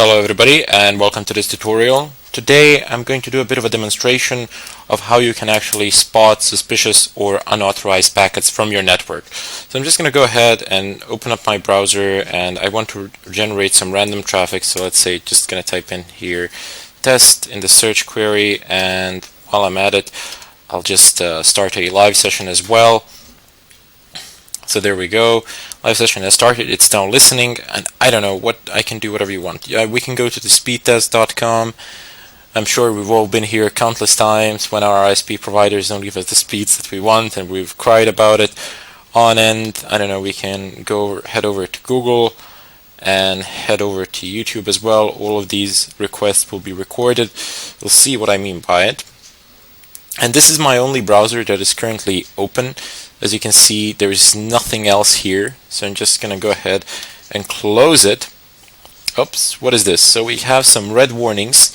Hello everybody and welcome to this tutorial. Today I'm going to do a bit of a demonstration of how you can actually spot suspicious or unauthorized packets from your network. So I'm just going to go ahead and open up my browser, and I want to generate some random traffic. So let's say just going to type in here test in the search query, and while I'm at it I'll just start a live session as well. So there we go. Live session has started. It's now listening, and I don't know what I can do. Whatever you want. Yeah, we can go to the speedtest.com. I'm sure we've all been here countless times when our ISP providers don't give us the speeds that we want, and we've cried about it on end. I don't know. We can head over to Google and head over to YouTube as well. All of these requests will be recorded. You'll see what I mean by it. And this is my only browser that is currently open. As you can see, there is nothing else here, so I'm just going to go ahead and close it. Oops, what is this? So we have some red warnings.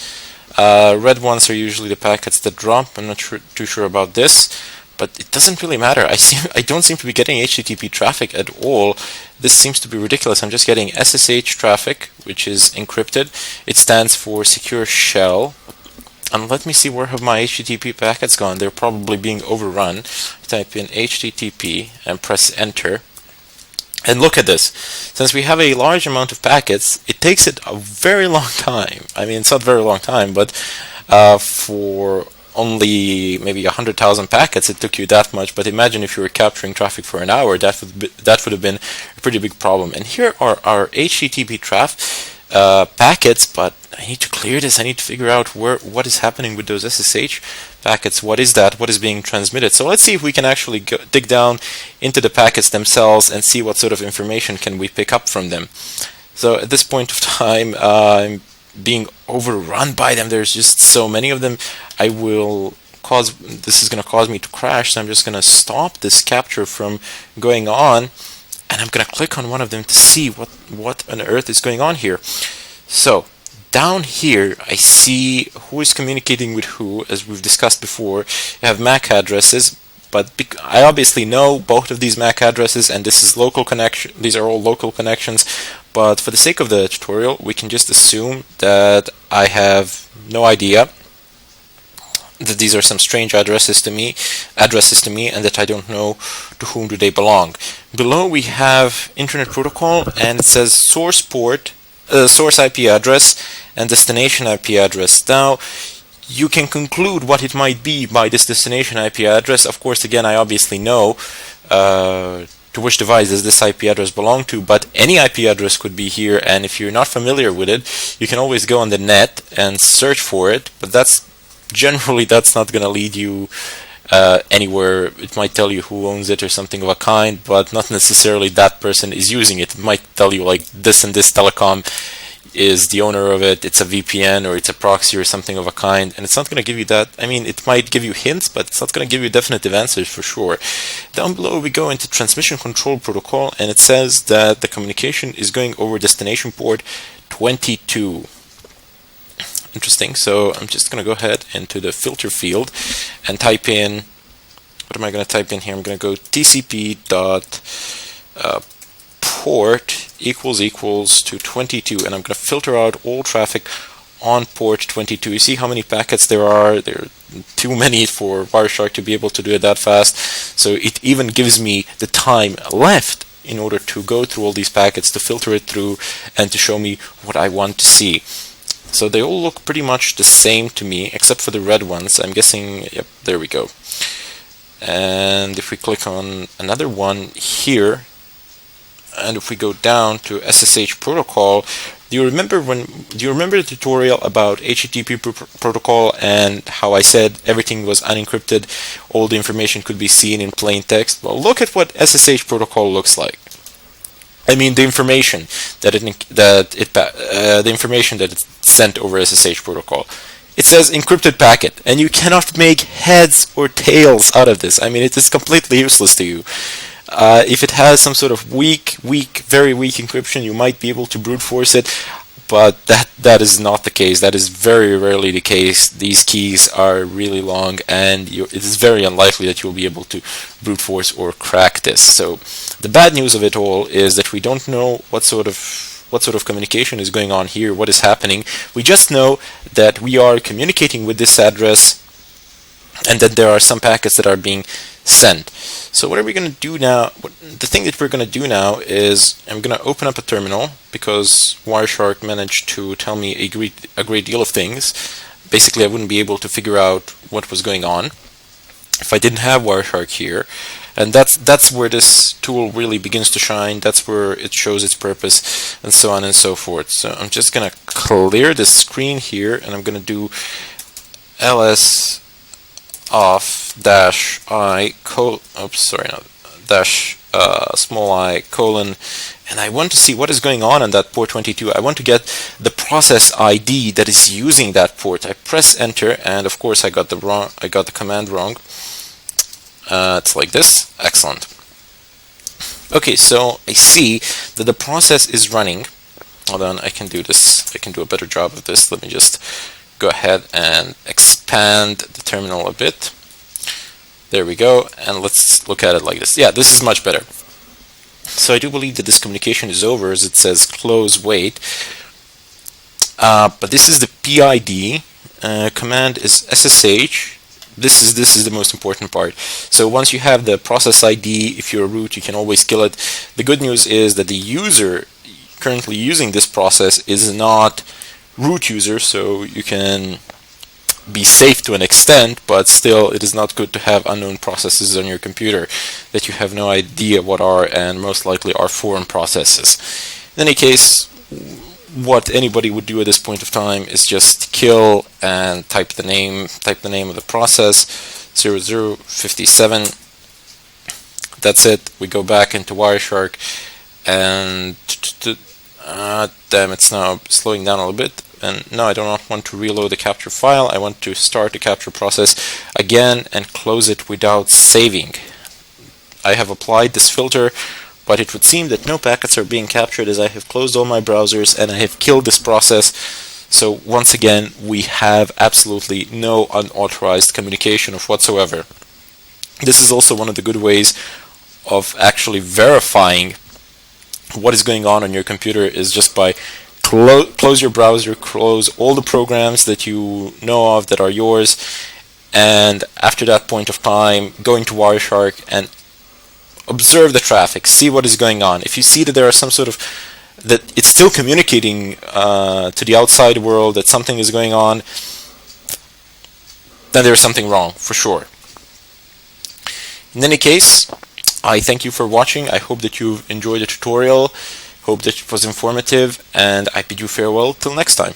Red ones are usually the packets that drop. I'm not too sure about this, but it doesn't really matter. I don't seem to be getting HTTP traffic at all. This seems to be ridiculous. I'm just getting SSH traffic, which is encrypted. It stands for Secure Shell. And let me see, where have my HTTP packets gone? They're probably being overrun. Type in HTTP and press enter. And look at this. Since we have a large amount of packets, it takes it a very long time. I mean, it's not a very long time, but for only maybe 100,000 packets, it took you that much. But imagine if you were capturing traffic for an hour, that would have been a pretty big problem. And here are our HTTP packets, but I need to clear this. I need to figure out what is happening with those SSH packets. What is that? What is being transmitted? So let's see if we can actually dig down into the packets themselves and see what sort of information can we pick up from them. So at this point of time, I'm being overrun by them. There's just so many of them. This is going to cause me to crash, so I'm just going to stop this capture from going on. And I'm going to click on one of them to see what on earth is going on here. So down here I see who is communicating with who, as we've discussed before. You have MAC addresses, but I obviously know both of these MAC addresses, and this is local connection. These are all local connections. But for the sake of the tutorial, we can just assume that I have no idea that these are some strange addresses to me, and that I don't know to whom do they belong. Below we have Internet Protocol, and it says source port, source IP address, and destination IP address. Now, you can conclude what it might be by this destination IP address. Of course, again, I obviously know to which device does this IP address belong to, but any IP address could be here, and if you're not familiar with it, you can always go on the net and search for it, but generally that's not going to lead you anywhere. It might tell you who owns it or something of a kind, but not necessarily that person is using it. It might tell you like this and this telecom is the owner of it, it's a VPN or it's a proxy or something of a kind, and it's not going to give you that. I mean, it might give you hints, but it's not going to give you definitive answers for sure. Down below we go into transmission control protocol, and it says that the communication is going over destination port 22. Interesting. So I'm just going to go ahead into the filter field and type in, what am I going to type in here? I'm going to go TCP dot port equals to 22, and I'm going to filter out all traffic on port 22. You see how many packets there are? There are too many for Wireshark to be able to do it that fast. So it even gives me the time left in order to go through all these packets, to filter it through, and to show me what I want to see. So they all look pretty much the same to me, except for the red ones. I'm guessing, yep, there we go. And if we click on another one here, and if we go down to SSH protocol, do you remember the tutorial about HTTP protocol and how I said everything was unencrypted, all the information could be seen in plain text? Well, look at what SSH protocol looks like. I mean, the information that it's sent over SSH protocol. It says encrypted packet, and you cannot make heads or tails out of this. I mean, it is completely useless to you. If it has some sort of very weak encryption, you might be able to brute force it, but that is not the case. That is very rarely the case. These keys are really long, and it is very unlikely that you'll be able to brute force or crack this. So the bad news of it all is that we don't know what sort of what sort of communication is going on here, what is happening. We just know that we are communicating with this address and that there are some packets that are being sent. So what are we going to do now? The thing that we're going to do now is I'm going to open up a terminal, because Wireshark managed to tell me a great deal of things. Basically, I wouldn't be able to figure out what was going on if I didn't have Wireshark here. And that's where this tool really begins to shine. That's where it shows its purpose, and so on and so forth. So I'm just going to clear this screen here, and I'm going to do ls off dash I small I colon, and I want to see what is going on that port 22. I want to get the process ID that is using that port. I press enter, and of course I got the command wrong. It's like this. Excellent. Okay, so I see that the process is running. Hold on, I can do this. I can do a better job of this. Let me just go ahead and expand the terminal a bit. There we go, and let's look at it like this. Yeah, this is much better. So I do believe that this communication is over, as it says close wait. But this is the PID. Command is SSH. This is the most important part. So once you have the process ID, if you're root, you can always kill it. The good news is that the user currently using this process is not root user, so you can be safe to an extent, but still it is not good to have unknown processes on your computer that you have no idea what are, and most likely are foreign processes. In any case, what anybody would do at this point of time is just kill and type the name of the process 0057. That's it. We go back into Wireshark, and damn, it's now slowing down a little bit. And no, I do not want to reload the capture file. I want to start the capture process again and close it without saving. I have applied this filter, but it would seem that no packets are being captured, as I have closed all my browsers and I have killed this process. So once again, we have absolutely no unauthorized communication of whatsoever. This is also one of the good ways of actually verifying what is going on your computer, is just by close your browser, close all the programs that you know of that are yours, and after that point of time, go into Wireshark and observe the traffic, see what is going on. If you see that there are some sort of, that it's still communicating to the outside world, that something is going on, then there's something wrong, for sure. In any case, I thank you for watching. I hope that you've enjoyed the tutorial. Hope that it was informative, and I bid you farewell till next time.